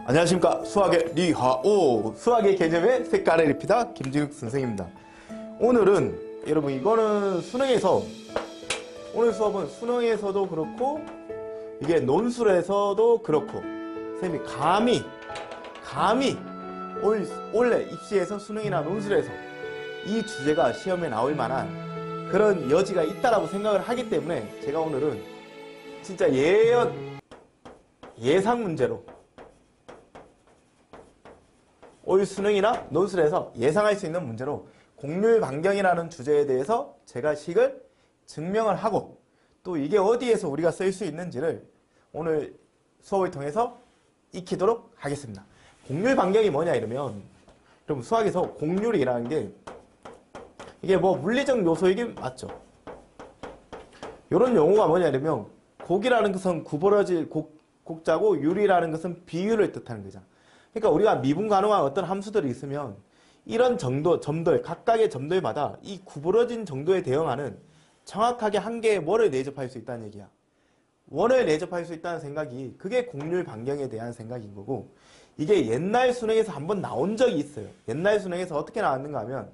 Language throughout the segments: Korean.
안녕하십니까. 수학의 리하오, 수학의 개념의 색깔을 입히다 김진욱 선생입니다. 오늘은 여러분 이거는 수능에서, 오늘 수업은 수능에서도 그렇고 이게 논술에서도 그렇고 선생님이 감히 올해 입시에서 수능이나 논술에서 이 주제가 시험에 나올 만한 그런 여지가 있다라고 생각을 하기 때문에 제가 오늘은 진짜 예상 문제로 올 수능이나 논술에서 예상할 수 있는 문제로 곡률 반경이라는 주제에 대해서 제가 식을 증명을 하고, 또 이게 어디에서 우리가 쓸 수 있는지를 오늘 수업을 통해서 익히도록 하겠습니다. 곡률 반경이 뭐냐 이러면, 여러분 수학에서 곡률이라는 게 이게 뭐 물리적 요소이긴 맞죠. 이런 용어가 뭐냐 이러면, 곡이라는 것은 구부러질 곡자고 율이라는 것은 비율을 뜻하는 거잖아. 그러니까 우리가 미분 가능한 어떤 함수들이 있으면 이런 점들, 각각의 점들마다 이 구부러진 정도에 대응하는 정확하게 한 개의 원을 내접할 수 있다는 얘기야. 원을 내접할 수 있다는 생각이, 그게 곡률 반경에 대한 생각인 거고, 이게 옛날 수능에서 한번 나온 적이 있어요. 옛날 수능에서 어떻게 나왔는가 하면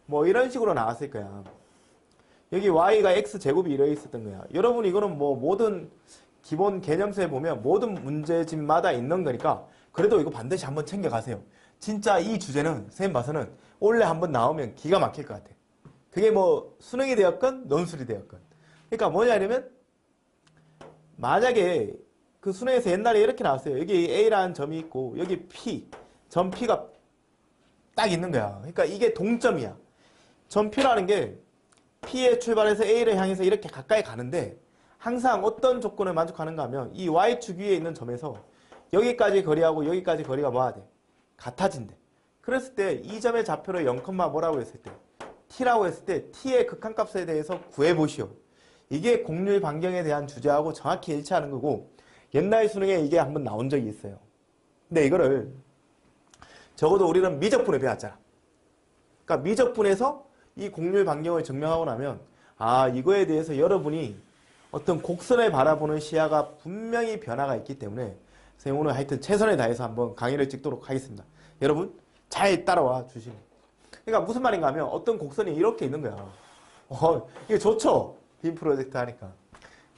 뭐 이런 식으로 나왔을 거야. 여기 y가 x제곱이 이래 있었던 거야. 여러분 이거는 뭐 모든 기본 개념서에 보면 모든 문제집마다 있는 거니까 그래도 이거 반드시 한번 챙겨가세요. 진짜 이 주제는 선생님 봐서는 원래 한번 나오면 기가 막힐 것 같아. 그게 뭐 수능이 되었건 논술이 되었건. 그러니까 뭐냐면, 만약에 그 수능에서 옛날에 이렇게 나왔어요. 여기 A라는 점이 있고 여기 P, 점 P가 딱 있는 거야. 그러니까 이게 동점이야. 점 P라는 게 P에 출발해서 A를 향해서 이렇게 가까이 가는데, 항상 어떤 조건을 만족하는가 하면 이 Y축 위에 있는 점에서 여기까지 거리하고 여기까지 거리가 뭐야 돼? 같아진대. 그랬을 때 이 점의 좌표를 0, 뭐라고 했을 때? t라고 했을 때 t의 극한값에 대해서 구해보시오. 이게 곡률 반경에 대한 주제하고 정확히 일치하는 거고, 옛날 수능에 이게 한번 나온 적이 있어요. 근데 이거를 적어도 우리는 미적분에 배웠잖아. 그러니까 미적분에서 이 곡률 반경을 증명하고 나면, 아, 이거에 대해서 여러분이 어떤 곡선을 바라보는 시야가 분명히 변화가 있기 때문에 선생님 오늘 하여튼 최선을 다해서 한번 강의를 찍도록 하겠습니다. 여러분 잘 따라와 주시면. 그러니까 무슨 말인가 하면, 어떤 곡선이 이렇게 있는 거야. 이게 좋죠? 빔 프로젝트 하니까.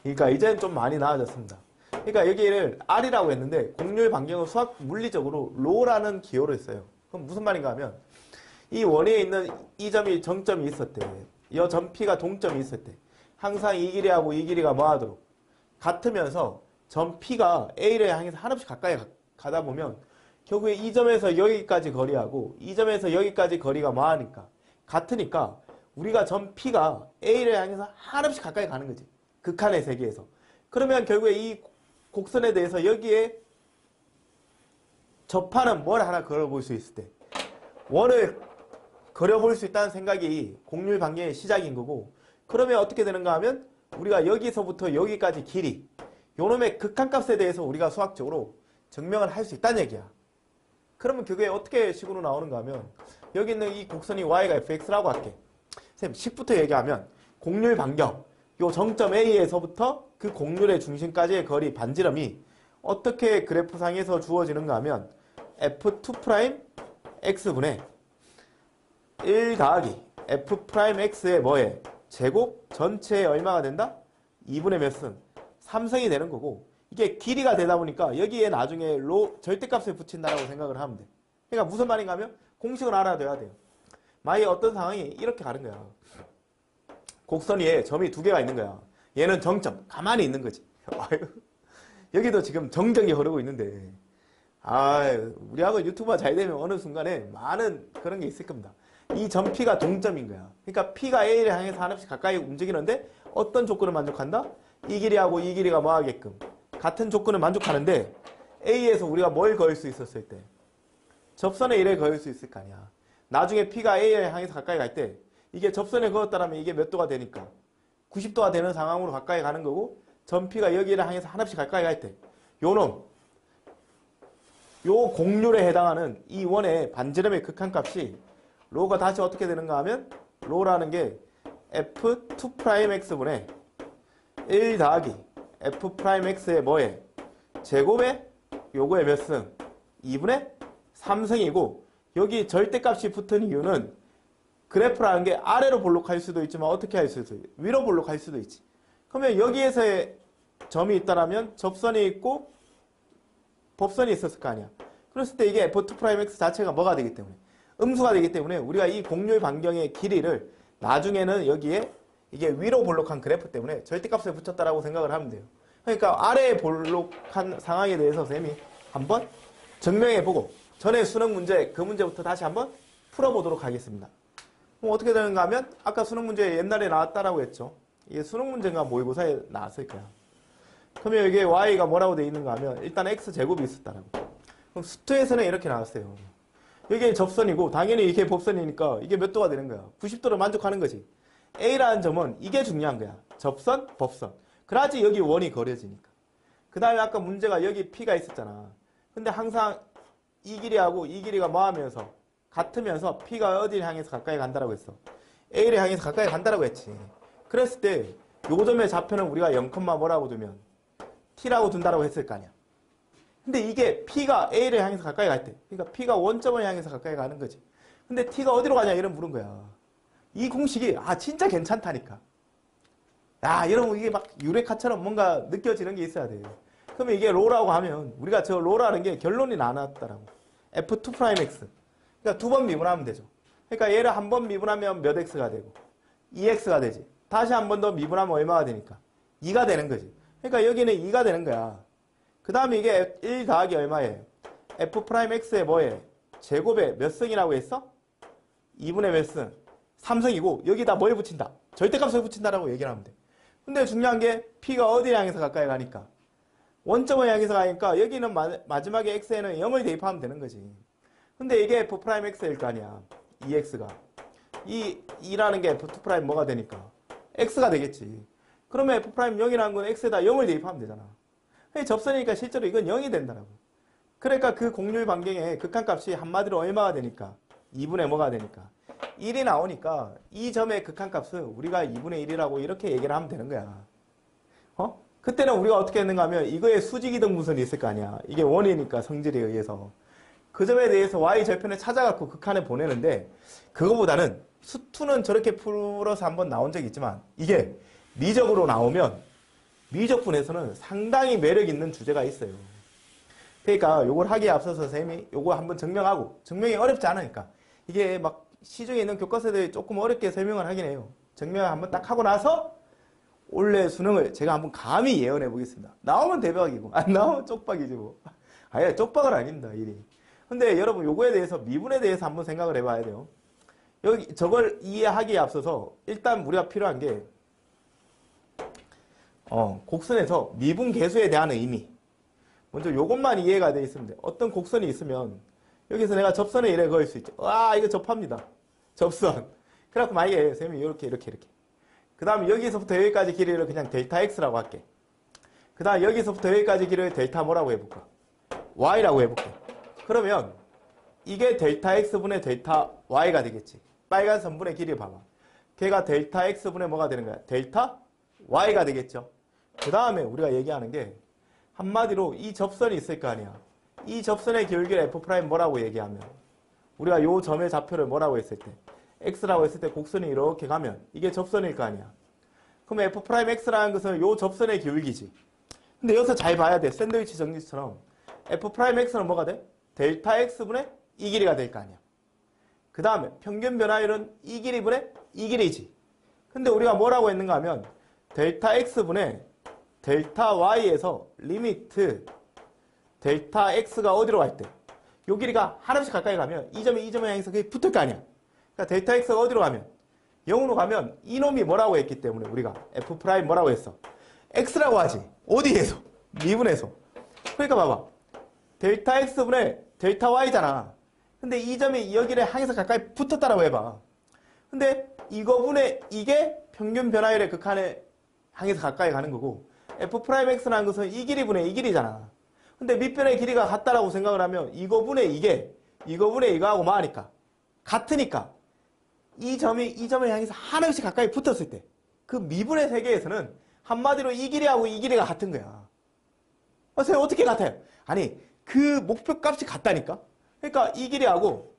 그러니까 이제는 좀 많이 나아졌습니다. 그러니까 여기를 R이라고 했는데 곡률 반경은 수학 물리적으로 로라는 기호를 써요. 그럼 무슨 말인가 하면, 이 원위에 있는 이 점이 정점이 있었대. 이 점 P가 동점이 있었대. 항상 이 길이하고 이 길이가 뭐 하도록 같으면서 점 P가 A를 향해서 한없이 가까이 가다 보면 결국에 이 점에서 여기까지 거리하고 이 점에서 여기까지 거리가 뭐 하니까 같으니까, 우리가 점 P가 A를 향해서 한없이 가까이 가는 거지. 극한의 세계에서. 그러면 결국에 이 곡선에 대해서 여기에 접하는 뭘 하나 그려볼 수 있을 때, 원을 그려볼 수 있다는 생각이 곡률 반경의 시작인 거고, 그러면 어떻게 되는가 하면 우리가 여기서부터 여기까지 길이, 요놈의 극한값에 대해서 우리가 수학적으로 증명을 할 수 있다는 얘기야. 그러면 그게 어떻게 식으로 나오는가 하면, 여기 있는 이 곡선이 y가 fx라고 할게. 선생님 식부터 얘기하면, 곡률 반경, 요 정점 A에서부터 그 곡률의 중심까지의 거리 반지름이 어떻게 그래프상에서 주어지는가 하면 f2'x분의 1 더하기 f'x의 뭐에 제곱 전체에 얼마가 된다? 2분의 몇 승? 3승이 되는 거고, 이게 길이가 되다 보니까 여기에 나중에 절대값을 붙인다라고 생각을 하면 돼. 그러니까 무슨 말인가 하면 공식을 알아둬야 돼요. 만약에 어떤 상황이 이렇게 가는 거야. 곡선 위에 점이 두 개가 있는 거야. 얘는 정점, 가만히 있는 거지. 여기도 지금 정적이 흐르고 있는데, 우리하고 유튜브가 잘 되면 어느 순간에 많은 그런 게 있을 겁니다. 이 점 P가 동점인 거야. 그러니까 P가 A를 향해서 한없이 가까이 움직이는데 어떤 조건을 만족한다? 이 길이하고 이 길이가 뭐 하게끔 같은 조건을 만족하는데, A에서 우리가 뭘 그을 수 있었을 때? 접선에 1을 그을 수 있을 거 아니야. 나중에 P가 A를 향해서 가까이 갈 때 이게 접선에 그었다라면 이게 몇 도가 되니까 90도가 되는 상황으로 가까이 가는 거고, 점 P가 여기를 향해서 한없이 가까이 갈 때 요놈, 요 곡률에 해당하는 이 원의 반지름의 극한값이 로가 다시 어떻게 되는가 하면, 로라는 게 f2'x분의 1 더하기 f'x의 뭐에? 제곱에 요거의 몇 승? 2분의 3승이고 여기 절대값이 붙은 이유는 그래프라는 게 아래로 볼록할 수도 있지만 어떻게 할 수도 있지? 위로 볼록할 수도 있지. 그러면 여기에서의 점이 있다라면 접선이 있고 법선이 있었을 거 아니야. 그랬을 때 이게 F2'X 자체가 뭐가 되기 때문에 음수가 되기 때문에 우리가 이 공률 반경의 길이를 나중에는 여기에 이게 위로 볼록한 그래프 때문에 절대값을 붙였다라고 생각을 하면 돼요. 그러니까 아래에 볼록한 상황에 대해서 쌤이 한번 증명해보고 전에 수능 문제 그 문제부터 다시 한번 풀어보도록 하겠습니다. 그럼 어떻게 되는가 하면 아까 수능 문제 옛날에 나왔다라고 했죠. 이게 수능 문제인가 모의고사에 나왔을 거야. 그러면 이게 y가 뭐라고 되어 있는가 하면 일단 x제곱이 있었다라고. 그럼 수투에서는 이렇게 나왔어요. 이게 접선이고 당연히 이게 법선이니까 이게 몇 도가 되는 거야. 90도로 만족하는 거지. A라는 점은 이게 중요한 거야. 접선, 법선. 그래야지 여기 원이 그려지니까. 그 다음에 아까 문제가 여기 P가 있었잖아. 근데 항상 이 길이하고 이 길이가 뭐 하면서 같으면서 P가 어디를 향해서 가까이 간다라고 했어. A를 향해서 가까이 간다라고 했지. 그랬을 때 요 점의 좌표는 우리가 0, 뭐라고 두면 T라고 둔다라고 했을 거 아니야. 근데 이게 P가 A를 향해서 가까이 갈 때, 그러니까 P가 원점을 향해서 가까이 가는 거지. 근데 T가 어디로 가냐 이런 물은 거야. 이 공식이 진짜 괜찮다니까. 이러면 이게 막 유레카처럼 뭔가 느껴지는 게 있어야 돼. 그러면 이게 로라고 하면 우리가 저 로라는 게 결론이 나왔다라고. F2'X. 그러니까 두 번 미분하면 되죠. 그러니까 얘를 한 번 미분하면 몇 x가 되고 2x가 되지. 다시 한 번 더 미분하면 얼마가 되니까 2가 되는 거지. 그러니까 여기는 2가 되는 거야. 그 다음에 이게 1 더하기 얼마예요? F'X에 뭐예요? 제곱에 몇 승이라고 했어? 2분의 몇 승? 3승이고 여기다 뭘 붙인다? 절대값을 붙인다라고 얘기를 하면 돼. 근데 중요한 게 P가 어디를 향해서 가까이 가니까 원점을 향해서 가니까 여기는 마지막에 X에는 0을 대입하면 되는 거지. 근데 이게 F'X일 거 아니야. 2X가. 이 2라는 게 F2' 뭐가 되니까? X가 되겠지. 그러면 F'0이라는 건 X에다 0을 대입하면 되잖아. 접선이니까 실제로 이건 0이 된다라고. 그러니까 그 공률 반경의 극한값이 한마디로 얼마가 되니까? 2분의 뭐가 되니까? 1이 나오니까 이 점의 극한값은 우리가 2분의 1이라고 이렇게 얘기를 하면 되는 거야. 그때는 우리가 어떻게 했는가 하면 이거에 수직이등분선이 있을 거 아니야. 이게 원이니까 성질에 의해서. 그 점에 대해서 y절편을 찾아갖고 극한에 보내는데 그거보다는 수투는 저렇게 풀어서 한번 나온 적이 있지만 이게 미적으로 나오면 미적분에서는 상당히 매력 있는 주제가 있어요. 그러니까 요걸 하기에 앞서서 선생님이 요거 한번 증명하고 증명이 어렵지 않으니까 이게 막 시중에 있는 교과서들이 조금 어렵게 설명을 하긴 해요. 증명을 한번 딱 하고 나서 올해 수능을 제가 한번 감히 예언해 보겠습니다. 나오면 대박이고 안 나오면 쪽박이지 뭐. 아예 쪽박은 아닙니다. 일이. 근데 여러분 요거에 대해서 미분에 대해서 한번 생각을 해봐야 돼요. 여기 저걸 이해하기에 앞서서 일단 우리가 필요한 게 곡선에서 미분 계수에 대한 의미. 먼저 요것만 이해가 돼 있으면 돼. 어떤 곡선이 있으면 여기서 내가 접선에 이래 그을 수 있죠. 이거 접합니다. 접선. 그래갖고 만약에 쌤이 이렇게. 그 다음에 여기서부터 여기까지 길이를 그냥 델타 x라고 할게. 그 다음 여기서부터 여기까지 길이를 델타 뭐라고 해볼까? y라고 해볼게. 그러면 이게 델타 x분의 델타 y가 되겠지. 빨간 선분의 길이 봐봐. 걔가 델타 x분의 뭐가 되는 거야? 델타 y가 되겠죠. 그 다음에 우리가 얘기하는 게 한마디로 이 접선이 있을 거 아니야. 이 접선의 기울기를 F' 뭐라고 얘기하면 우리가 요 점의 좌표를 뭐라고 했을 때 x라고 했을 때 곡선이 이렇게 가면 이게 접선일 거 아니야. 그럼 F'X라는 것은 요 접선의 기울기지. 근데 여기서 잘 봐야 돼. 샌드위치 정리처럼 F'X는 뭐가 돼? 델타 X분의 이 길이가 될 거 아니야. 그 다음에 평균 변화율은 이 길이분의 이 길이지. 근데 우리가 뭐라고 했는가 하면 델타 X분의 델타 Y에서 리미트 델타 X가 어디로 갈 때? 요 길이가 하나씩 가까이 가면 이 점이 이 점에 향해서 그게 붙을 거 아니야. 그러니까 델타 X가 어디로 가면? 0으로 가면 이놈이 뭐라고 했기 때문에 우리가 F' 뭐라고 했어? X라고 하지. 어디에서? 미분에서. 그러니까 봐봐. 델타 X분의 델타 Y잖아. 근데 이 점이 여기를 향해서 가까이 붙었다라고 해봐. 근데 이거분의 이게 평균 변화율의 극한에 향해서 가까이 가는 거고 F'X라는 것은 이 길이분의 이 길이잖아. 근데 밑변의 길이가 같다라고 생각을 하면 이거분의 이게 이거분의 이거하고 뭐하니까? 같으니까 이 점이 이 점을 향해서 하나씩 가까이 붙었을 때 그 미분의 세계에서는 한마디로 이 길이하고 이 길이가 같은 거야. 선생님 어떻게 같아요? 아니 그 목표값이 같다니까. 그러니까 이 길이하고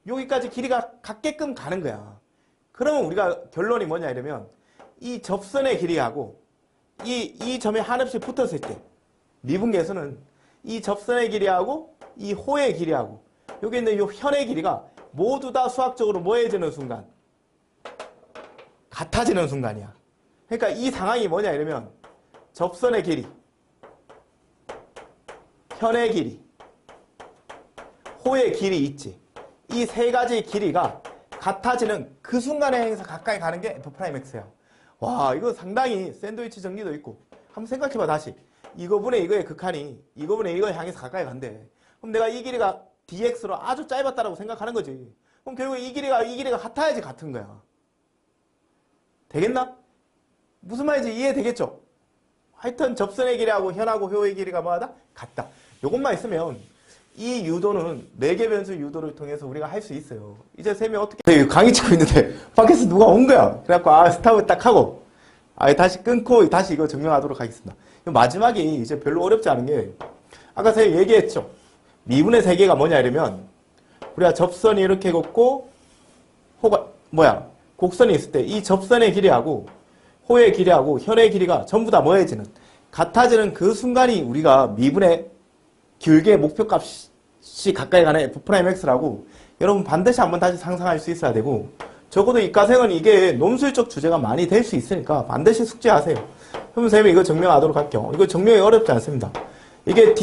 여기까지 길이가 같게끔 가는 거야. 그러면 우리가 결론이 뭐냐 이러면 이 접선의 길이하고 이 점에 한없이 붙었을 때 미분계에서는 이 접선의 길이하고 이 호의 길이하고 여기 있는 이 현의 길이가 모두 다 수학적으로 뭐해지는 순간? 같아지는 순간이야. 그러니까 이 상황이 뭐냐 이러면 접선의 길이, 현의 길이, 호의 길이 있지. 이 세 가지 길이가 같아지는 그 순간에 행해서 가까이 가는 게 F'X야. 와, 이거 상당히 샌드위치 정리도 있고. 한번 생각해봐, 다시. 이거분의 이거의 극한이 이거분의 이거에 향해서 가까이 간대. 그럼 내가 이 길이가 dx로 아주 짧았다라고 생각하는 거지. 그럼 결국 이 길이가 같아야지 같은 거야. 되겠나? 무슨 말인지 이해되겠죠? 하여튼 접선의 길이하고 현하고 효의 길이가 뭐하다? 같다. 요것만 있으면 이 유도는 4개 변수 유도를 통해서 우리가 할 수 있어요. 이제 쌤이 어떻게 강의 찍고 있는데 밖에서 누가 온 거야. 그래갖고 스탑을 딱 하고 다시 끊고 다시 이거 증명하도록 하겠습니다. 마지막이 이제 별로 어렵지 않은 게 아까 쌤이 얘기했죠. 미분의 세개가 뭐냐 이러면 우리가 접선이 이렇게 걷고 호가 곡선이 있을 때 이 접선의 길이하고 호의 길이하고 현의 길이가 전부 다 뭐해지는 같아지는 그 순간이 우리가 미분의 길게 목표값이 가까이 가는 F'X라고 여러분 반드시 한번 다시 상상할 수 있어야 되고 적어도 이과생은 이게 논술적 주제가 많이 될 수 있으니까 반드시 숙지하세요. 그럼 선생님이 이거 증명하도록 할게요. 이거 증명이 어렵지 않습니다. 이게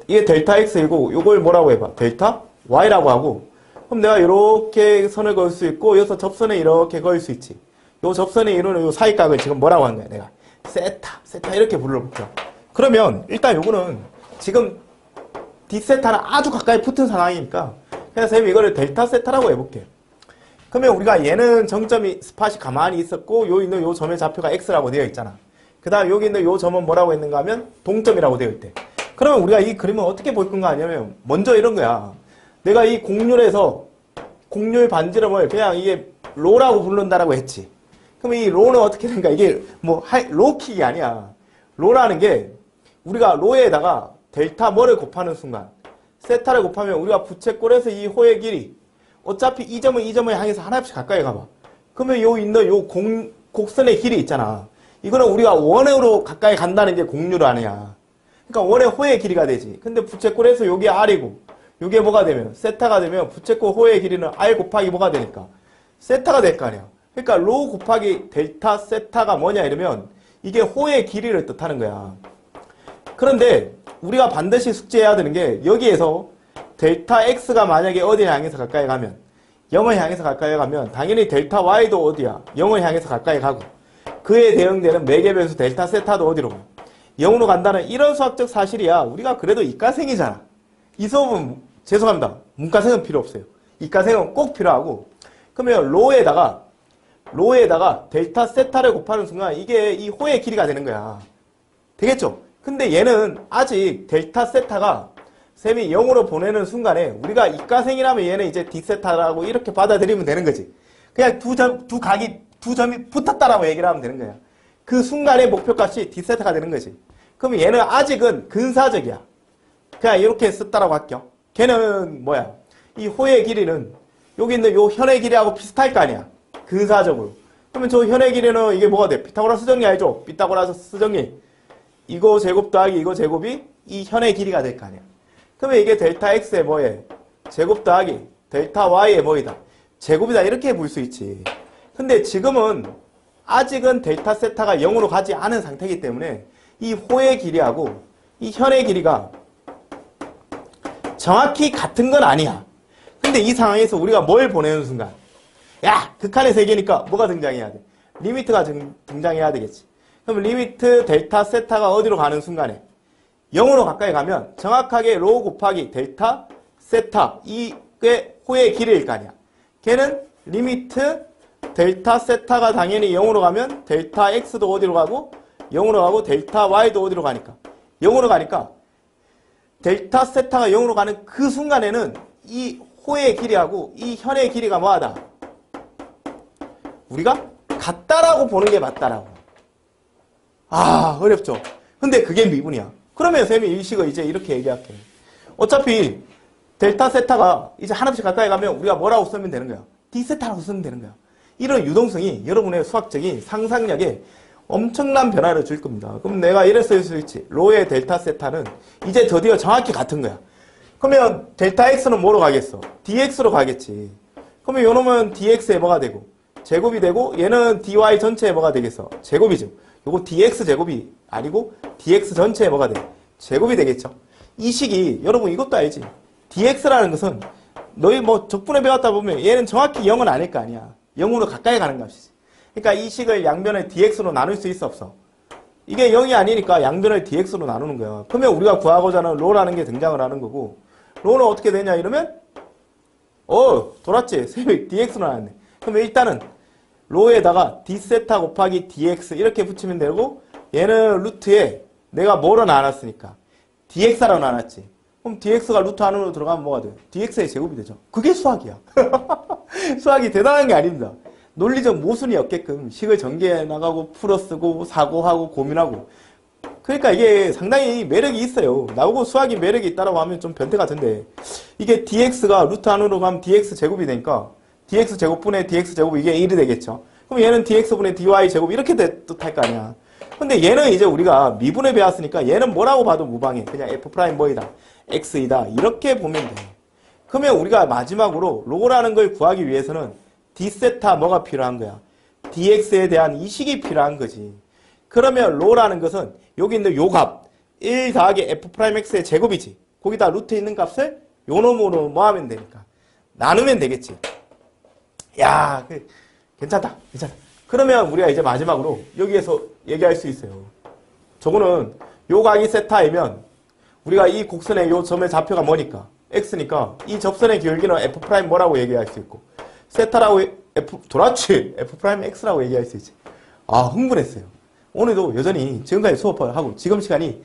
이게 델타 X이고 이걸 뭐라고 해봐? 델타 Y라고 하고 그럼 내가 이렇게 선을 그을 수 있고 여기서 접선에 이렇게 그을 수 있지. 요 접선에 이루는 요 사이각을 지금 뭐라고 한 거야? 내가 세타 이렇게 불러볼게요. 그러면 일단 요거는 지금 D세타는 아주 가까이 붙은 상황이니까 그냥 선생님이 이거를 델타 세타라고 해볼게요. 그러면 우리가 얘는 정점이 스팟이 가만히 있었고 요 있는 요 점의 좌표가 X라고 되어 있잖아. 그 다음 여기 있는 요 점은 뭐라고 했는가 하면 동점이라고 되어 있대. 그러면 우리가 이 그림을 어떻게 볼 건가 하냐면 먼저 이런 거야. 내가 이 곡률에서 곡률 반지름을 그냥 이게 로라고 부른다라고 했지. 그럼 이 로는 어떻게 된가? 이게 로킥이 아니야. 로라는 게 우리가 로에다가 델타 뭐를 곱하는 순간 세타를 곱하면 우리가 부채꼴에서 이 호의 길이 어차피 이 점은 이 점을 향해서 하나씩 가까이 가봐. 그러면 요 있는 요 곡선의 길이 있잖아. 이거는 우리가 원으로 가까이 간다는 게 곡률 아니야. 그러니까 원의 호의 길이가 되지. 근데 부채꼴에서 요게 R이고 요게 뭐가 되면 세타가 되면 부채꼴 호의 길이는 R 곱하기 뭐가 되니까 세타가 될 거 아니야. 그러니까 로 곱하기 델타 세타가 뭐냐 이러면 이게 호의 길이를 뜻하는 거야. 그런데 우리가 반드시 숙지해야 되는 게 여기에서 델타 X가 만약에 어디를 향해서 가까이 가면 0을 향해서 가까이 가면 당연히 델타 Y도 어디야? 0을 향해서 가까이 가고 그에 대응되는 매개 변수 델타 세타도 어디로 가? 0으로 간다는 이런 수학적 사실이야. 우리가 그래도 이과생이잖아. 이 수업은 죄송합니다. 문과생은 필요 없어요. 이과생은 꼭 필요하고 그러면 로에다가 델타 세타를 곱하는 순간 이게 이 호의 길이가 되는 거야. 되겠죠? 근데 얘는 아직 델타 세타가 쌤이 0으로 보내는 순간에 우리가 이과생이라면 얘는 이제 D세타라고 이렇게 받아들이면 되는 거지. 그냥 두 점이 붙었다라고 얘기를 하면 되는 거야. 그 순간의 목표값이 D세타가 되는 거지. 그럼 얘는 아직은 근사적이야. 그냥 이렇게 썼다라고 할게요. 걔는 뭐야? 이 호의 길이는 여기 있는 요 현의 길이하고 비슷할 거 아니야. 근사적으로. 그러면 저 현의 길이는 이게 뭐가 돼? 피타고라스 정리 알죠? 피타고라스 정리. 이거 제곱 더하기 이거 제곱이 이 현의 길이가 될 거 아니야. 그러면 이게 델타 X의 뭐에? 제곱 더하기 델타 Y의 뭐이다? 제곱이다. 이렇게 볼 수 있지. 근데 지금은 아직은 델타 세타가 0으로 가지 않은 상태이기 때문에 이 호의 길이하고 이 현의 길이가 정확히 같은 건 아니야. 근데 이 상황에서 우리가 뭘 보내는 순간 야! 극한의 세계니까 뭐가 등장해야 돼? 리미트가 등장해야 되겠지. 그럼 리미트 델타 세타가 어디로 가는 순간에 0으로 가까이 가면 정확하게 로 곱하기 델타 세타 이게 호의 길이일 거 아니야. 걔는 리미트 델타 세타가 당연히 0으로 가면 델타 X도 어디로 가고 0으로 가고 델타 Y도 어디로 가니까 0으로 가니까 델타 세타가 0으로 가는 그 순간에는 이 호의 길이하고 이 현의 길이가 뭐하다? 우리가 같다라고 보는 게 맞다라고. 어렵죠? 근데 그게 미분이야. 그러면 쌤이 이 식을 이제 이렇게 얘기할게. 어차피 델타 세타가 이제 하나씩 가까이 가면 우리가 뭐라고 쓰면 되는 거야? D 세타라고 쓰면 되는 거야. 이런 유동성이 여러분의 수학적인 상상력에 엄청난 변화를 줄 겁니다. 그럼 내가 이래 쓸 수 있지. 로의 델타 세타는 이제 드디어 정확히 같은 거야. 그러면 델타 x는 뭐로 가겠어? dx로 가겠지. 그러면 요놈은 dx에 뭐가 되고 제곱이 되고 얘는 dy 전체에 뭐가 되겠어? 제곱이죠. 요거 dx 제곱이 아니고 dx 전체에 뭐가 돼? 제곱이 되겠죠. 이 식이 여러분 이것도 알지. dx라는 것은 너희 뭐 적분에 배웠다 보면 얘는 정확히 0은 아닐 거 아니야. 0으로 가까이 가는 값이지. 그러니까 이 식을 양변을 dx로 나눌 수 있어 없어? 이게 0이 아니니까 양변을 dx로 나누는 거야. 그러면 우리가 구하고자 하는 로라는 게 등장을 하는 거고 로는 어떻게 되냐 이러면 돌았지. dx로 나왔네. 그러면 일단은 로에다가 d세타 곱하기 dx 이렇게 붙이면 되고 얘는 루트에 내가 뭐로 나눴으니까 dx로 나눴지. 그럼 dx가 루트 안으로 들어가면 뭐가 돼? dx의 제곱이 되죠. 그게 수학이야. 수학이 대단한 게 아닙니다. 논리적 모순이 없게끔 식을 전개해 나가고 풀어쓰고 사고하고 고민하고 그러니까 이게 상당히 매력이 있어요. 나보고 수학이 매력이 있다고 하면 좀 변태 같은데 이게 dx가 루트 안으로 가면 dx 제곱이 되니까 dx 제곱분의 dx 제곱 이게 1이 되겠죠. 그럼 얘는 dx분의 dy 제곱 이렇게 뜻할 거 아니야. 근데 얘는 이제 우리가 미분에 배웠으니까 얘는 뭐라고 봐도 무방해. 그냥 f 프라임 뭐이다? x이다. 이렇게 보면 돼. 그러면 우리가 마지막으로 로라는 걸 구하기 위해서는 d세타 뭐가 필요한 거야? dx에 대한 이 식이 필요한 거지. 그러면 로라는 것은 여기 있는 요 값 1 더하기 f 프라임 x의 제곱이지. 거기다 루트 있는 값을 요 놈으로 뭐 하면 되니까 나누면 되겠지. 야, 괜찮다. 그러면 우리가 이제 마지막으로 여기에서 얘기할 수 있어요. 저거는 요 각이 세타이면 우리가 이 곡선의 요 점의 좌표가 뭐니까? x니까 이 접선의 기울기는 f 프라임 뭐라고 얘기할 수 있고 세타라고 돌았지. f 프라임 x라고 얘기할 수 있지. 아, 흥분했어요. 오늘도 여전히 지금까지 수업을 하고 지금 시간이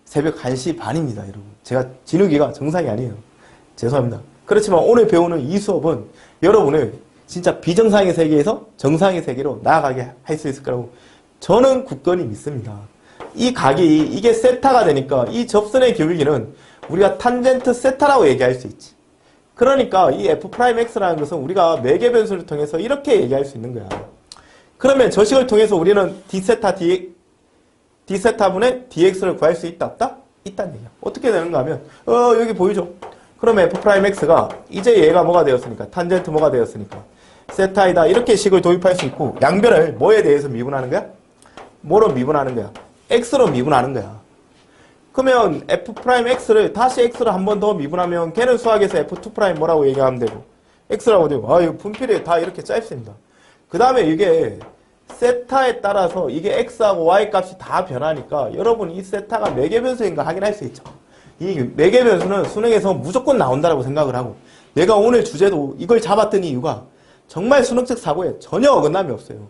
새벽 1시 반입니다, 여러분. 제가 진우기가 정상이 아니에요. 죄송합니다. 그렇지만 오늘 배우는 이 수업은 여러분을 진짜 비정상의 세계에서 정상의 세계로 나아가게 할 수 있을 거라고 저는 굳건히 믿습니다. 이 각이 이게 세타가 되니까 이 접선의 기울기는 우리가 탄젠트 세타라고 얘기할 수 있지. 그러니까 이 f'x라는 것은 우리가 매개 변수를 통해서 이렇게 얘기할 수 있는 거야. 그러면 저 식을 통해서 우리는 d세타분의 dx를 구할 수 있다 없다? 있다는 얘기야. 어떻게 되는가 하면 여기 보이죠? 그러면 f'x가 이제 얘가 뭐가 되었으니까 탄젠트 뭐가 되었으니까 세타이다 이렇게 식을 도입할 수 있고 양변을 뭐에 대해서 미분하는 거야? 뭐로 미분하는 거야? x로 미분하는 거야. 그러면 f'x를 다시 x로 한 번 더 미분하면 걔는 수학에서 f2' 뭐라고 얘기하면 되고 x라고 되고 이거 분필이 다 이렇게 짜입습니다. 그 다음에 이게 세타에 따라서 이게 x하고 y 값이 다 변하니까 여러분 이 세타가 매개 변수인가 확인할 수 있죠. 이 매개 변수는 수능에서 무조건 나온다고 생각을 하고 내가 오늘 주제도 이걸 잡았던 이유가 정말 수능적 사고에 전혀 어긋남이 없어요.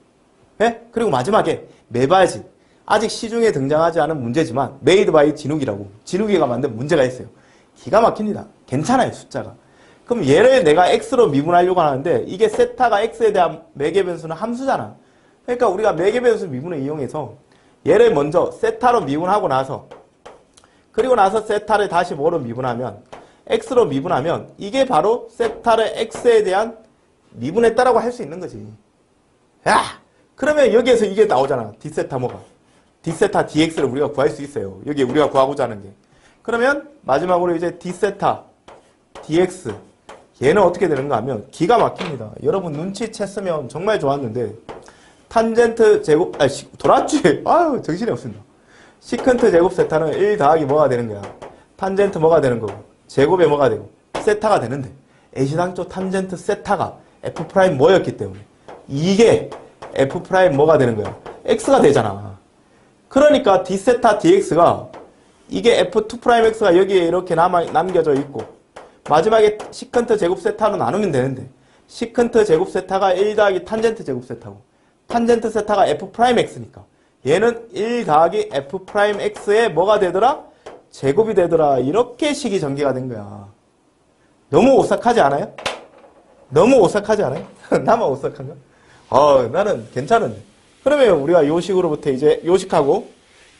네? 그리고 마지막에 매바지 아직 시중에 등장하지 않은 문제지만 메이드 바이 진욱이라고 진욱이가 만든 문제가 있어요. 기가 막힙니다. 괜찮아요, 숫자가. 그럼 얘를 내가 x로 미분하려고 하는데 이게 세타가 x에 대한 매개 변수는 함수잖아. 그러니까 우리가 매개 변수 미분을 이용해서 얘를 먼저 세타로 미분하고 나서 그리고 나서 세타를 다시 뭐로 미분하면 x로 미분하면 이게 바로 세타를 x에 대한 미분했다라고 할 수 있는 거지. 야! 그러면 여기에서 이게 나오잖아. d세타 뭐가? d세타 dx를 우리가 구할 수 있어요. 여기 우리가 구하고자 하는 게. 그러면 마지막으로 이제 d세타 dx 얘는 어떻게 되는가 하면 기가 막힙니다. 여러분 눈치챘으면 정말 좋았는데 탄젠트 제곱 돌았지. 아유 정신이 없습니다. 시컨트 제곱 세타는 1 더하기 뭐가 되는 거야? 탄젠트 뭐가 되는 거고 제곱에 뭐가 되고 세타가 되는데 애시당초 탄젠트 세타가 f 프라임 뭐였기 때문에 이게 f 프라임 뭐가 되는 거야? x가 되잖아. 그러니까 d세타 dx가 이게 f2 프라임 x가 여기에 이렇게 남겨져 있고 마지막에 시컨트 제곱 세타로 나누면 되는데 시컨트 제곱 세타가 1 더하기 탄젠트 제곱 세타고 탄젠트 세타가 f 프라임 x니까 얘는 1 더하기 f 프라임 x에 뭐가 되더라? 제곱이 되더라. 이렇게 식이 전개가 된 거야. 너무 오싹하지 않아요? 너무 오싹하지 않아요? 나만 오싹한가? 나는 괜찮은데. 그러면 우리가 요 식으로부터 이제 요 식하고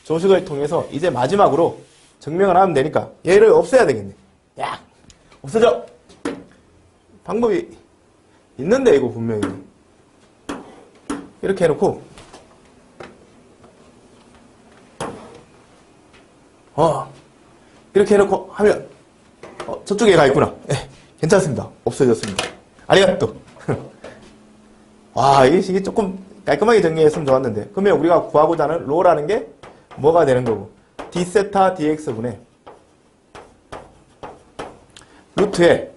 조식을 통해서 이제 마지막으로 증명을 하면 되니까 얘를 없애야 되겠네. 야, 없어져. 방법이 있는데 이거 분명히 이렇게 해놓고 이렇게 해놓고 하면 저쪽에 가 있구나. 괜찮습니다. 없어졌습니다. 아리가또. 와, 이게 조금 깔끔하게 정리했으면 좋았는데, 그러면 우리가 구하고자 하는 로라는 게 뭐가 되는 거고, d세타 dx분의 루트에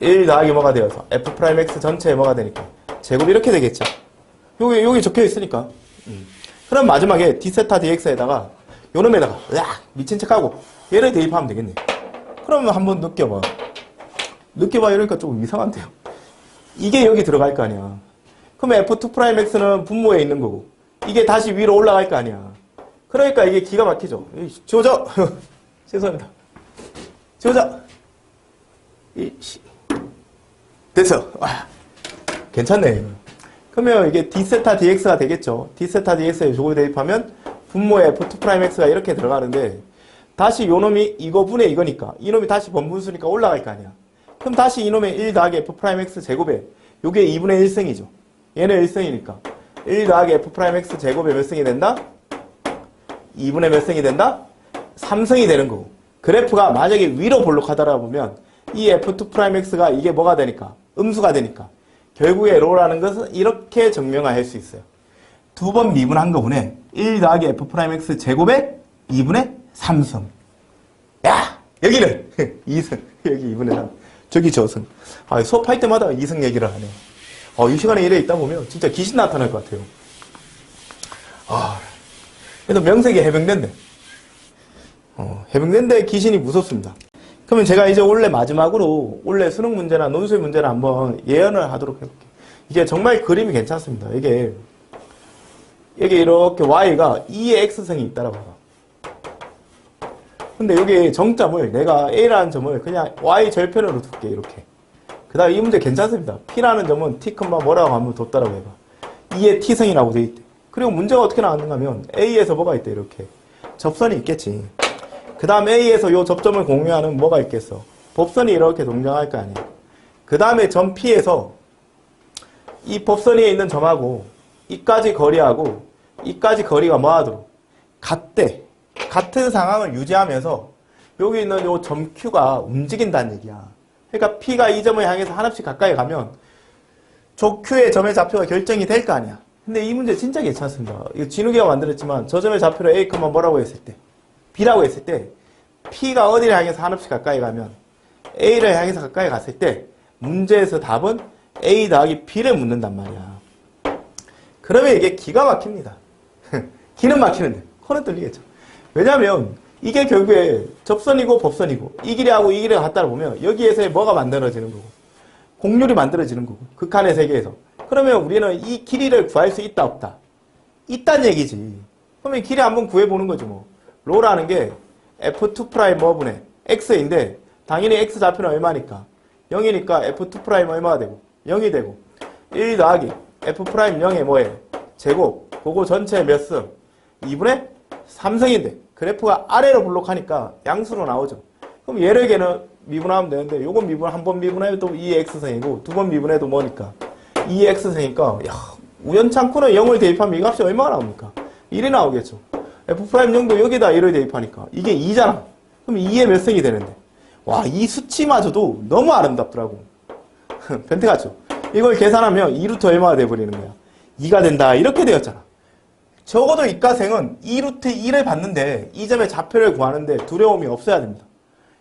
1 더하기 뭐가 되어서 f'x 전체에 뭐가 되니까 제곱이 이렇게 되겠죠. 여기 적혀 있으니까. 그럼 마지막에 d세타 dx에다가 요놈에다가 미친 척하고 얘를 대입하면 되겠네. 그러면 한번 느껴봐. 이러니까 조금 이상한데요. 이게 여기 들어갈 거 아니야. 그럼 f2'x는 분모에 있는 거고, 이게 다시 위로 올라갈 거 아니야. 그러니까 이게 기가 막히죠. 지워져. 죄송합니다. 지워져. 됐어. 괜찮네. 그러면 이게 d세타 dx가 되겠죠. d세타 dx에 요걸 대입하면 분모에 f2'x가 이렇게 들어가는데, 다시 요놈이 이거분의 이거니까, 이놈이 다시 번분수니까 올라갈 거 아니야. 그럼 다시 이놈의 1 더하기 f'x 제곱에 요게 2분의 1승이죠. 얘는 1승이니까 1 더하기 f'x 제곱에 몇 승이 된다? 2분의 몇 승이 된다? 3승이 되는 거고, 그래프가 만약에 위로 볼록하다라 보면 이 f2'x가 이게 뭐가 되니까? 음수가 되니까 결국에 로라는 것은 이렇게 증명할 수 있어요. 두 번 미분한 거분에 1 더하기 f'x 제곱에 2분의 3승. 야! 여기는 2승. 여기 2분의 3. 저기 저승. 수업할 때마다 2승 얘기를 하네. 이 시간에 이래 있다 보면 진짜 귀신 나타날 것 같아요. 그래도 명색이 해병대인데. 해병대인데 귀신이 무섭습니다. 그러면 제가 이제 원래 마지막으로 원래 수능 문제나 논술 문제를 한번 예언을 하도록 해볼게요. 이게 정말 그림이 괜찮습니다. 이게 이렇게 y가 2의 x승이 있다라고 봐요. 근데 여기 정점을 내가 a라는 점을 그냥 y 절편으로 둘게. 이렇게. 그 다음에 이 문제 괜찮습니다. p라는 점은 t, 뭐라고 하면 뒀다라고 해봐. 2의 t승이라고 돼 있대. 그리고 문제가 어떻게 나왔는가 하면 a에서 뭐가 있대. 이렇게 접선이 있겠지. 그 다음 a에서 요 접점을 공유하는 뭐가 있겠어. 법선이 이렇게 동정할 거 아니야. 그 다음에 점 p에서 이 법선 위에 있는 점하고 이까지 거리하고 이까지 거리가 뭐하도록 같대. 같은 상황을 유지하면서 여기 있는 요 점 Q가 움직인다는 얘기야. 그러니까 P가 이 점을 향해서 하나씩 가까이 가면 저 Q의 점의 좌표가 결정이 될 거 아니야. 근데 이 문제 진짜 괜찮습니다. 이거 진욱이가 만들었지만 저 점의 좌표를 A, 뭐라고 했을 때 B라고 했을 때 P가 어디를 향해서 하나씩 가까이 가면 A를 향해서 가까이 갔을 때 문제에서 답은 A 더하기 B를 묻는단 말이야. 그러면 이게 기가 막힙니다. 기는 막히는데 코는 뚫리겠죠. 왜냐면 이게 결국에 접선이고 법선이고 이 길이하고 이 길이가 같다고 보면 여기에서의 뭐가 만들어지는 거고 곡률이 만들어지는 거고 극한의 세계에서. 그러면 우리는 이 길이를 구할 수 있다 없다? 있다는 얘기지. 그러면 길이 한번 구해보는 거지 뭐. 로라는 게 f2' 뭐분의 x인데 당연히 x 좌표는 얼마니까 0이니까 f2' 얼마가 되고 0이 되고 1 더하기 f'0의 뭐에 제곱 그거 전체 몇 승? 2분의 3승인데 그래프가 아래로 볼록하니까 양수로 나오죠. 그럼 얘를 걔는 미분하면 되는데 요건 미분 한 번 미분해도 2x승이고 두 번 미분해도 뭐니까 2x승이니까 우연찮고는 0을 대입하면 이 값이 얼마가 나옵니까? 1이 나오겠죠. f'0도 여기다 1을 대입하니까 이게 2잖아. 그럼 2의 몇 승이 되는데 와, 이 수치마저도 너무 아름답더라고. 변태 같죠? 이걸 계산하면 2루트 얼마가 돼버리는 거야? 2가 된다 이렇게 되었잖아. 적어도 이과생은 2루트 2를 받는데 이 점의 좌표를 구하는데 두려움이 없어야 됩니다.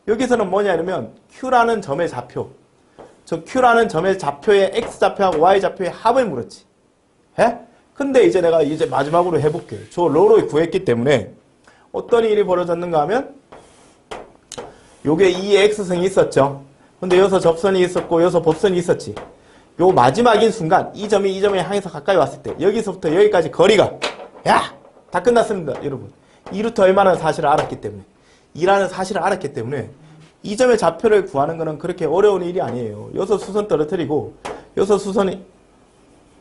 여기서는 뭐냐면 Q라는 점의 좌표, 저 Q라는 점의 좌표의 X좌표하고 Y좌표의 합을 물었지. 예? 근데 이제 내가 이제 마지막으로 해볼게. 저 로를 구했기 때문에 어떤 일이 벌어졌는가 하면 요게 2의 X승이 있었죠. 근데 여기서 접선이 있었고 여기서 법선이 있었지. 요 마지막인 순간 이 점이 이 점에 향해서 가까이 왔을 때 여기서부터 여기까지 거리가 다 끝났습니다. 여러분 2루트 얼마나 사실을 알았기 때문에 2라는 사실을 알았기 때문에 이 점의 좌표를 구하는 거는 그렇게 어려운 일이 아니에요. 여기서 수선 떨어뜨리고 여기서 수선이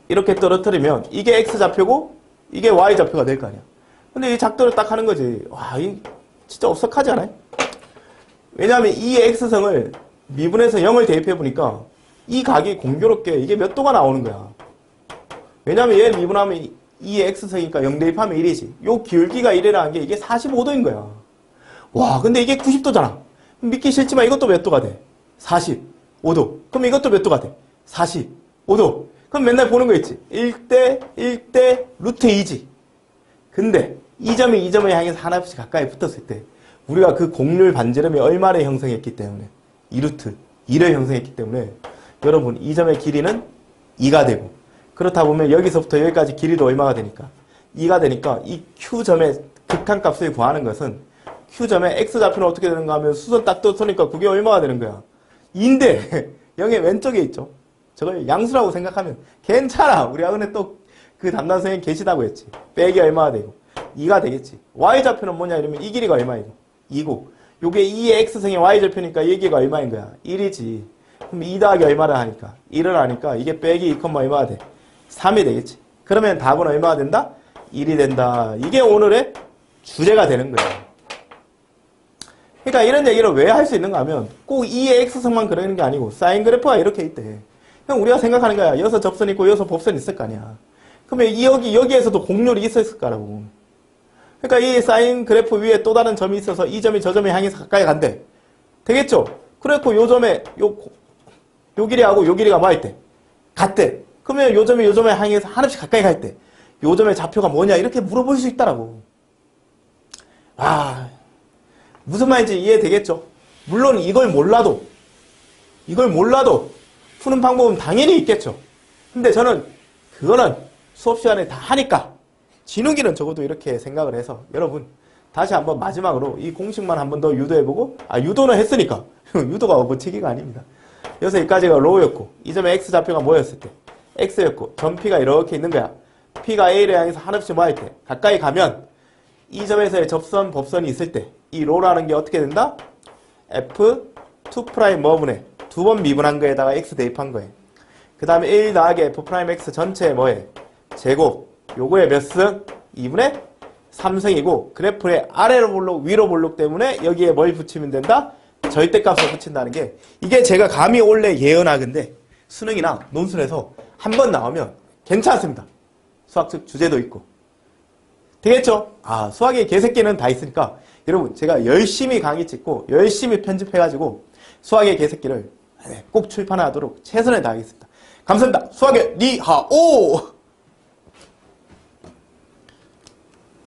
이렇게 떨어뜨리면 이게 X좌표고 이게 Y좌표가 될 거 아니야. 근데 이 작도를 딱 하는 거지. 와, 이 진짜 어색하지 않아요? 왜냐하면 이 x성을 미분해서 0을 대입해보니까 이 각이 공교롭게 이게 몇 도가 나오는 거야. 왜냐하면 얘를 미분하면 2의 x성이니까 0 대입하면 1이지. 요 기울기가 1이라는 게 이게 45도인 거야. 와, 근데 이게 90도잖아. 믿기 싫지만 이것도 몇 도가 돼? 45도. 그럼 이것도 몇 도가 돼? 45도. 그럼 맨날 보는 거 있지. 1대 1대 루트 2지. 근데 이 점이 이 점을 향해서 하나씩 가까이 붙었을 때 우리가 그 곡률 반지름이 얼마를 형성했기 때문에 2루트 2를 형성했기 때문에 여러분 이 점의 길이는 2가 되고 그렇다 보면 여기서부터 여기까지 길이도 얼마가 되니까 2가 되니까 이 Q점의 극한값을 구하는 것은 Q점의 X좌표는 어떻게 되는가 하면 수선 딱 떴으니까 그게 얼마가 되는 거야? 2인데 0의 왼쪽에 있죠. 저걸 양수라고 생각하면 괜찮아. 우리 학원에 또 그 담당 선생님 계시다고 했지. 빼기 얼마가 되고 2가 되겠지. Y좌표는 뭐냐 이러면 이 길이가 얼마이고 2고 요게 2의 X승의 Y좌표니까 이 길이가 얼마인 거야? 1이지. 그럼 2 더하기 얼마를 하니까 1을 하니까 이게 빼기 2, 얼마가 돼? 3이 되겠지. 그러면 답은 얼마가 된다? 1이 된다. 이게 오늘의 주제가 되는 거예요. 그러니까 이런 얘기를 왜 할 수 있는가 하면 꼭 2의 X승만 그러는 게 아니고 사인 그래프가 이렇게 있대. 그냥 우리가 생각하는 거야. 여기서 접선 있고 여기서 법선 있을 거 아니야. 그러면 여기에서도 곡률이 있었을 거라고. 그러니까 이 사인 그래프 위에 또 다른 점이 있어서 이 점이 저 점에 향해서 가까이 간대. 되겠죠? 그래갖고 요 점에 요 길이하고 요 길이가 뭐 있대? 같대. 그러면 요 점이 요 점에 향해서 하나씩 가까이 갈 때 요 점의 좌표가 뭐냐 이렇게 물어볼 수 있다라고. 아, 무슨 말인지 이해되겠죠? 물론 이걸 몰라도 푸는 방법은 당연히 있겠죠. 근데 저는 그거는 수업 시간에 다 하니까 진욱이는 적어도 이렇게 생각을 해서 여러분 다시 한번 마지막으로 이 공식만 한번 더 유도해보고 유도는 했으니까 유도가 업어치기가 아닙니다. 여기서 여기까지가 로우였고 이 점의 x좌표가 뭐였을 때 x였고 점 P가 이렇게 있는 거야. P가 A를 향해서 한없이 뭐 할 때 가까이 가면 이 점에서의 접선, 법선이 있을 때 이 로라는 게 어떻게 된다? F2' 뭐분의 두 번 미분한 거에다가 x 대입한 거예요. 그 다음에 1 더하기 F'X 전체에 뭐해? 제곱. 요거의 몇 승? 2분의 3승이고 그래프의 아래로 볼록 위로 볼록 때문에 여기에 뭘 붙이면 된다? 절대값을 붙인다는 게 이게 제가 감히 원래 예언하건데 수능이나 논술에서 한 번 나오면 괜찮습니다. 수학적 주제도 있고. 되겠죠? 수학의 개새끼는 다 있으니까 여러분 제가 열심히 강의 찍고 열심히 편집해가지고 수학의 개새끼를 꼭 출판하도록 최선을 다하겠습니다. 감사합니다. 수학의 니하오!